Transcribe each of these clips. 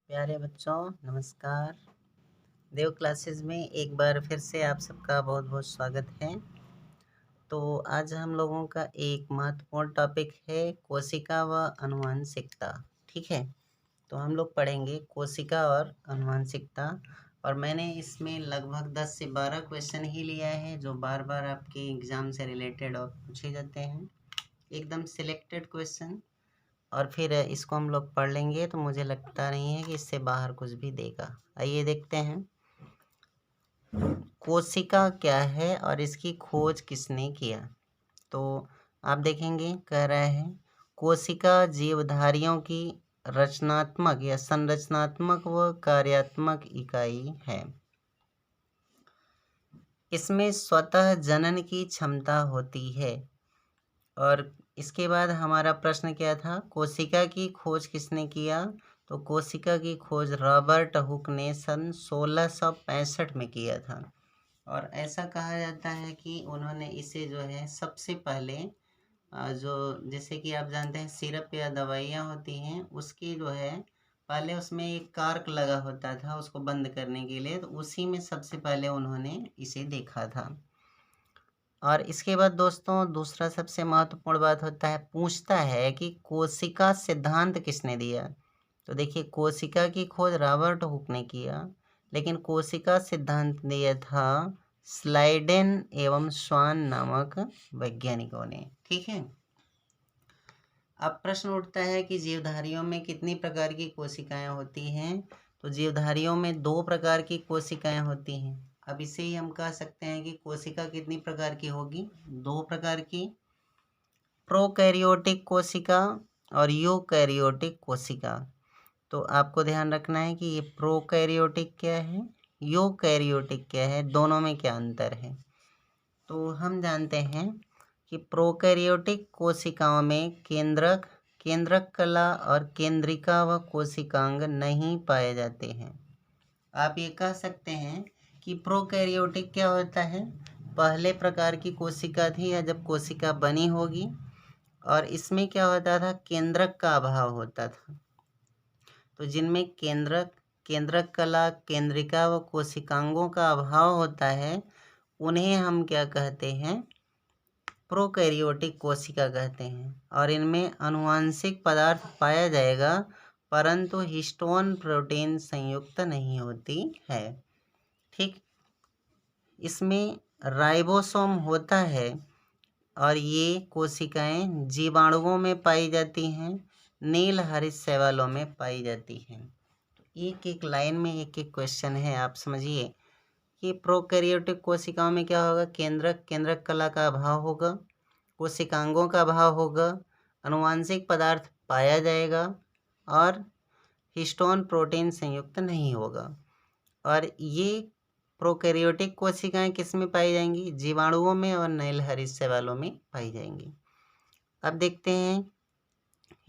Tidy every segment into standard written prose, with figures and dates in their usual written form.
प्यारे बच्चों, नमस्कार। देव क्लासेस में एक बार फिर से आप सबका बहुत बहुत स्वागत है। तो आज हम लोगों का एक महत्वपूर्ण टॉपिक है कोशिका व आनुवंशिकता। ठीक है, तो हम लोग पढ़ेंगे कोशिका और आनुवंशिकता। और मैंने इसमें लगभग 10 से 12 क्वेश्चन ही लिया है जो बार बार आपके एग्ज़ाम से रिलेटेड और पूछे जाते हैं, एकदम सिलेक्टेड क्वेश्चन। और फिर इसको हम लोग पढ़ लेंगे तो मुझे लगता नहीं है कि इससे बाहर कुछ भी देगा। आइए देखते हैं कोशिका क्या है और इसकी खोज किसने किया। तो आप देखेंगे कह रहा है कोशिका जीवधारियों की रचनात्मक या संरचनात्मक व कार्यात्मक इकाई है। इसमें स्वतः जनन की क्षमता होती है। और इसके बाद हमारा प्रश्न क्या था, कोशिका की खोज किसने किया। तो कोशिका की खोज रॉबर्ट हुक ने सन 1665 में किया था। और ऐसा कहा जाता है कि उन्होंने इसे जो है सबसे पहले जो जैसे कि आप जानते हैं सिरप या दवाइयाँ होती हैं, उसकी जो है पहले उसमें एक कार्क लगा होता था उसको बंद करने के लिए, तो उसी में सबसे पहले उन्होंने इसे देखा था। और इसके बाद दोस्तों दूसरा सबसे महत्वपूर्ण बात होता है, पूछता है कि कोशिका सिद्धांत किसने दिया। तो देखिए कोशिका की खोज रॉबर्ट हुक ने किया, लेकिन कोशिका सिद्धांत दिया था स्लाइडेन एवं स्वान नामक वैज्ञानिकों ने। ठीक है, अब प्रश्न उठता है कि जीवधारियों में कितनी प्रकार की कोशिकाएं होती हैं। तो जीवधारियों में 2 प्रकार की कोशिकाएं होती हैं। अब इसे ही हम कह सकते हैं कि कोशिका कितनी प्रकार की होगी, 2 प्रकार की, प्रोकैरियोटिक कोशिका और यूकैरियोटिक कोशिका। तो आपको ध्यान रखना है कि ये प्रोकैरियोटिक क्या है, यूकैरियोटिक क्या है, दोनों में क्या अंतर है। तो हम जानते हैं कि प्रोकैरियोटिक कोशिकाओं में केंद्रक कला और केंद्रिका व कोशिकांग नहीं पाए जाते हैं। आप ये कह सकते हैं कि प्रोकैरियोटिक क्या होता है, पहले प्रकार की कोशिका थी या जब कोशिका बनी होगी, और इसमें क्या होता था, केंद्रक का अभाव होता था। तो जिनमें केंद्रक कला, केंद्रिका व कोशिकांगों का अभाव होता है, उन्हें हम क्या कहते हैं, प्रोकैरियोटिक कोशिका कहते हैं। और इनमें आनुवंशिक पदार्थ पाया जाएगा, परंतु हिस्टोन प्रोटीन संयुक्त नहीं होती है। ठीक, इसमें राइबोसोम होता है और ये कोशिकाएं जीवाणुओं में पाई जाती हैं, नील हरित शैवालों में पाई जाती हैं। तो एक एक लाइन में एक एक क्वेश्चन है, आप समझिए कि प्रोकैरियोटिक कोशिकाओं में क्या होगा, केंद्रक कला का अभाव होगा, कोशिकांगों का अभाव होगा, आनुवंशिक पदार्थ पाया जाएगा और हिस्टोन प्रोटीन संयुक्त नहीं होगा। और ये प्रोकैरियोटिक कोशिकाएं किस में पाई जाएंगी, जीवाणुओं में और नील हरित शैवालों में पाई जाएंगी। अब देखते हैं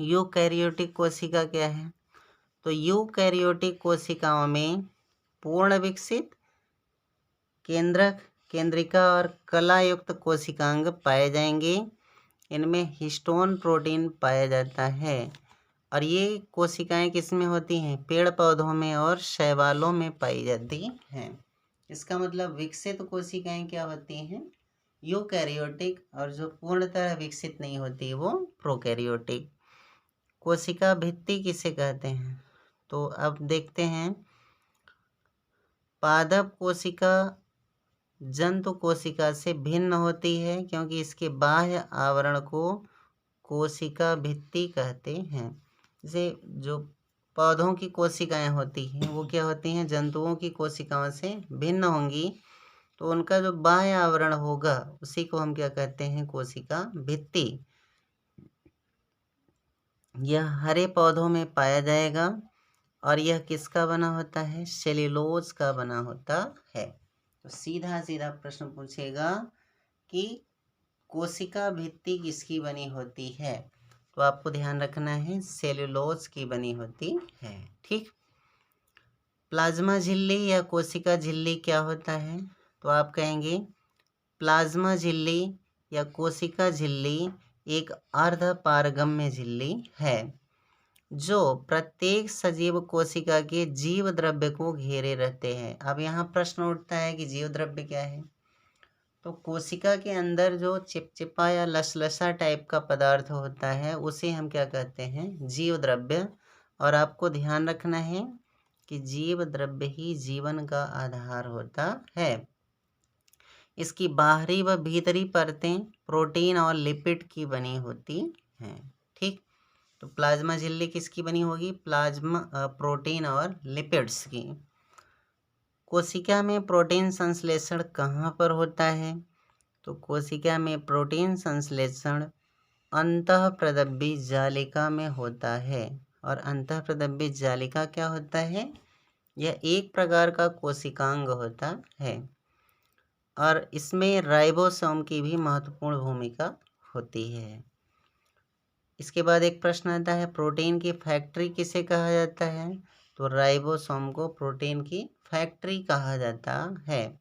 यूकैरियोटिक कोशिका क्या है। तो यूकैरियोटिक कोशिकाओं में पूर्ण विकसित केंद्रिका और कला युक्त कोशिकांग पाए जाएंगे। इनमें हिस्टोन प्रोटीन पाया जाता है और ये कोशिकाएं किस में होती हैं, पेड़ पौधों में और शैवालों में पाई जाती हैं। इसका मतलब विकसित कोशिकाएं क्या होती हैं, यूकैरियोटिक, और जो पूर्णतः विकसित नहीं होती वो प्रोकैरियोटिक। कोशिका भित्ति किसे कहते हैं। तो अब देखते हैं, पादप कोशिका जंतु कोशिका से भिन्न होती है क्योंकि इसके बाह्य आवरण को कोशिका भित्ति कहते हैं। जैसे जो पौधों की कोशिकाएं होती हैं वो क्या होती हैं, जंतुओं की कोशिकाओं से भिन्न होंगी, तो उनका जो बाह्य आवरण होगा उसी को हम क्या कहते हैं, कोशिका भित्ति। यह हरे पौधों में पाया जाएगा और यह किसका बना होता है, सेल्यूलोज का बना होता है। तो सीधा सीधा प्रश्न पूछेगा कि कोशिका भित्ति किसकी बनी होती है, तो आपको ध्यान रखना है सेल्यूलोज की बनी होती है। ठीक, प्लाज्मा झिल्ली या कोशिका झिल्ली क्या होता है। तो आप कहेंगे प्लाज्मा झिल्ली या कोशिका झिल्ली एक अर्ध पारगम्य झिल्ली है जो प्रत्येक सजीव कोशिका के जीव द्रव्य को घेरे रहते हैं। अब यहाँ प्रश्न उठता है कि जीव द्रव्य क्या है। तो कोशिका के अंदर जो चिपचिपा या लसलसा टाइप का पदार्थ होता है उसे हम क्या कहते हैं, जीव द्रव्य। और आपको ध्यान रखना है कि जीव द्रव्य ही जीवन का आधार होता है। इसकी बाहरी व भीतरी परतें प्रोटीन और लिपिड की बनी होती हैं। ठीक, तो प्लाज्मा झिल्ली किसकी बनी होगी, प्लाज्मा प्रोटीन और लिपिड्स की। कोशिका में प्रोटीन संश्लेषण कहाँ पर होता है, तो कोशिका में प्रोटीन संश्लेषण अंतःप्रदब्बी जालिका में होता है। और अंतःप्रदब्बी जालिका क्या होता है, यह एक प्रकार का कोशिकांग होता है और इसमें राइबोसोम की भी महत्वपूर्ण भूमिका होती है। इसके बाद एक प्रश्न आता है, प्रोटीन की फैक्ट्री किसे कहा जाता है, तो राइबोसोम को प्रोटीन की फैक्ट्री कहा जाता है।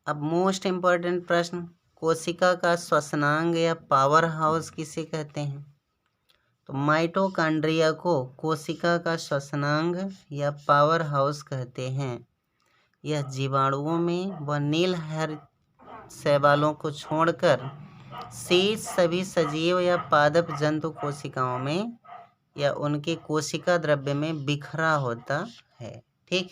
अब मोस्ट इम्पॉर्टेंट प्रश्न, कोशिका का श्वसनांग या पावर हाउस किसे कहते हैं, तो माइटोकॉन्ड्रिया को कोशिका का श्वसनांग या पावर हाउस कहते हैं। यह जीवाणुओं में व नीलहरित शैवालों को छोड़कर शेष सभी सजीव या पादप जंतु कोशिकाओं में या उनके कोशिका द्रव्य में बिखरा होता है। ठीक,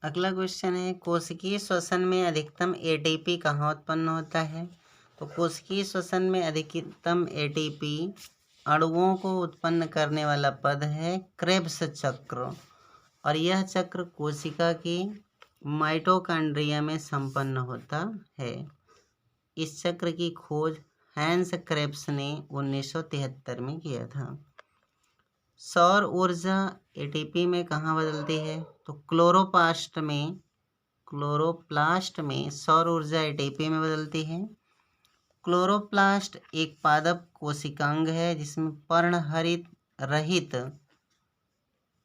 अगला क्वेश्चन है, कोशिकीय श्वसन में अधिकतम एटीपी कहाँ उत्पन्न होता है, तो कोशिकीय श्वसन में अधिकतम एटीपी अणुओं को उत्पन्न करने वाला पद है क्रेब्स चक्र। और यह चक्र कोशिका की माइटोकॉन्ड्रिया में संपन्न होता है। इस चक्र की खोज हैंस क्रेब्स ने 1973 में किया था। सौर ऊर्जा एटीपी में कहाँ बदलती है, तो क्लोरोप्लास्ट में सौर ऊर्जा एटीपी में बदलती है। क्लोरोप्लास्ट एक पादप कोशिकांग है जिसमें पर्णहरित रहित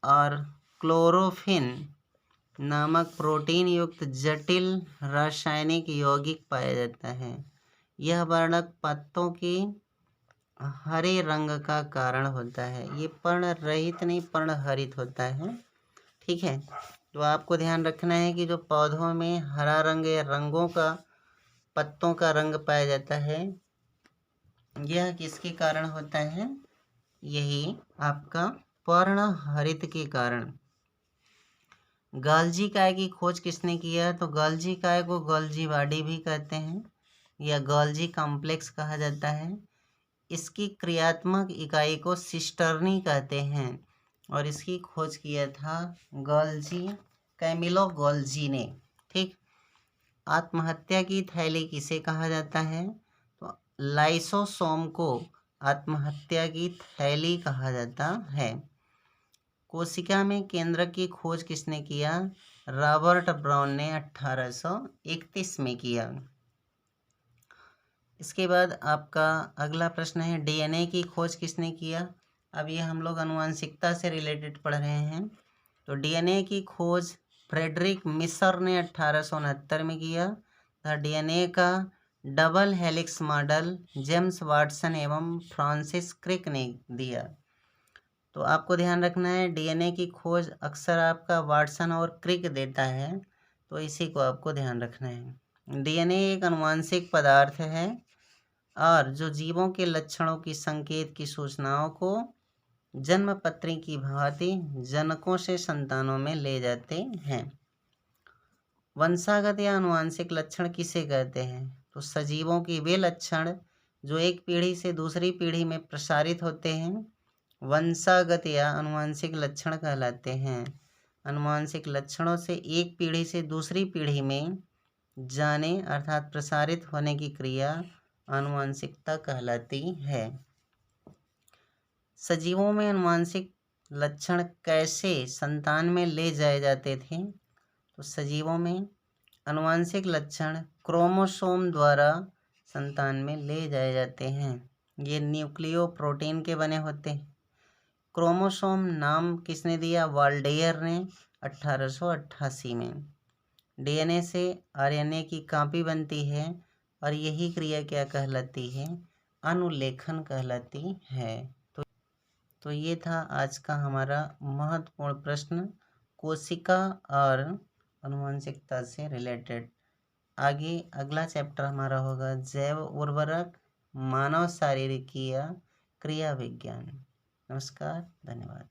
और क्लोरोफिन नामक प्रोटीन युक्त जटिल रासायनिक यौगिक पाया जाता है। यह वर्णक पत्तों की हरे रंग का कारण होता है। ये पर्ण रहित नहीं, पर्णहरित होता है। ठीक है, तो आपको ध्यान रखना है कि जो पौधों में हरा रंग या रंगों का पत्तों का रंग पाया जाता है, यह किसके कारण होता है, यही आपका पर्णहरित के कारण। गाल्जी काय की खोज किसने किया, तो गाल्जी काय को गोल्जी बॉडी भी कहते हैं या गोल्जी कॉम्प्लेक्स कहा जाता है। इसकी क्रियात्मक इकाई को सिस्टर्नी कहते हैं और इसकी खोज किया था गोल्जी, कैमिलो गोल्जी ने। ठीक, आत्महत्या की थैली किसे कहा जाता है, तो लाइसोसोम को आत्महत्या की थैली कहा जाता है। कोशिका में केंद्रक की खोज किसने किया, रॉबर्ट ब्राउन ने 1831 में किया। इसके बाद आपका अगला प्रश्न है, डीएनए की खोज किसने किया। अब ये हम लोग आनुवंशिकता से रिलेटेड पढ़ रहे हैं। तो डीएनए की खोज फ्रेडरिक मिसर ने 1869 में किया था। डीएनए का double helix model James Watson एवं फ्रांसिस क्रिक ने दिया। तो आपको ध्यान रखना है, डीएनए की खोज अक्सर आपका वाटसन और क्रिक देता है, तो इसी को आपको ध्यान रखना है। डीएनए एक आनुवंशिक पदार्थ है और जो जीवों के लक्षणों की संकेत की सूचनाओं को जन्मपत्री की भांति जनकों से संतानों में ले जाते हैं। वंशागत या आनुवंशिक लक्षण किसे कहते हैं, तो सजीवों के वे लक्षण जो एक पीढ़ी से दूसरी पीढ़ी में प्रसारित होते हैं वंशागत या आनुवंशिक लक्षण कहलाते हैं। आनुवंशिक लक्षणों से एक पीढ़ी से दूसरी पीढ़ी में जाने अर्थात प्रसारित होने की क्रिया आनुवंशिकता कहलाती है। सजीवों में आनुवंशिक लक्षण कैसे संतान में ले जाए जाते थे, तो सजीवों में आनुवंशिक लक्षण क्रोमोसोम द्वारा संतान में ले जाए जाते हैं। ये न्यूक्लियो प्रोटीन के बने होते हैं। क्रोमोसोम नाम किसने दिया, वाल्डेयर ने 1888 में। डीएनए से आरएनए की कॉपी बनती है और यही क्रिया क्या कहलाती है, अनुलेखन कहलाती है। तो ये था आज का हमारा महत्वपूर्ण प्रश्न कोशिका और आनुवंशिकता से रिलेटेड। आगे अगला चैप्टर हमारा होगा जैव उर्वरक, मानव शारीरिकी या क्रिया विज्ञान। नमस्कार, धन्यवाद।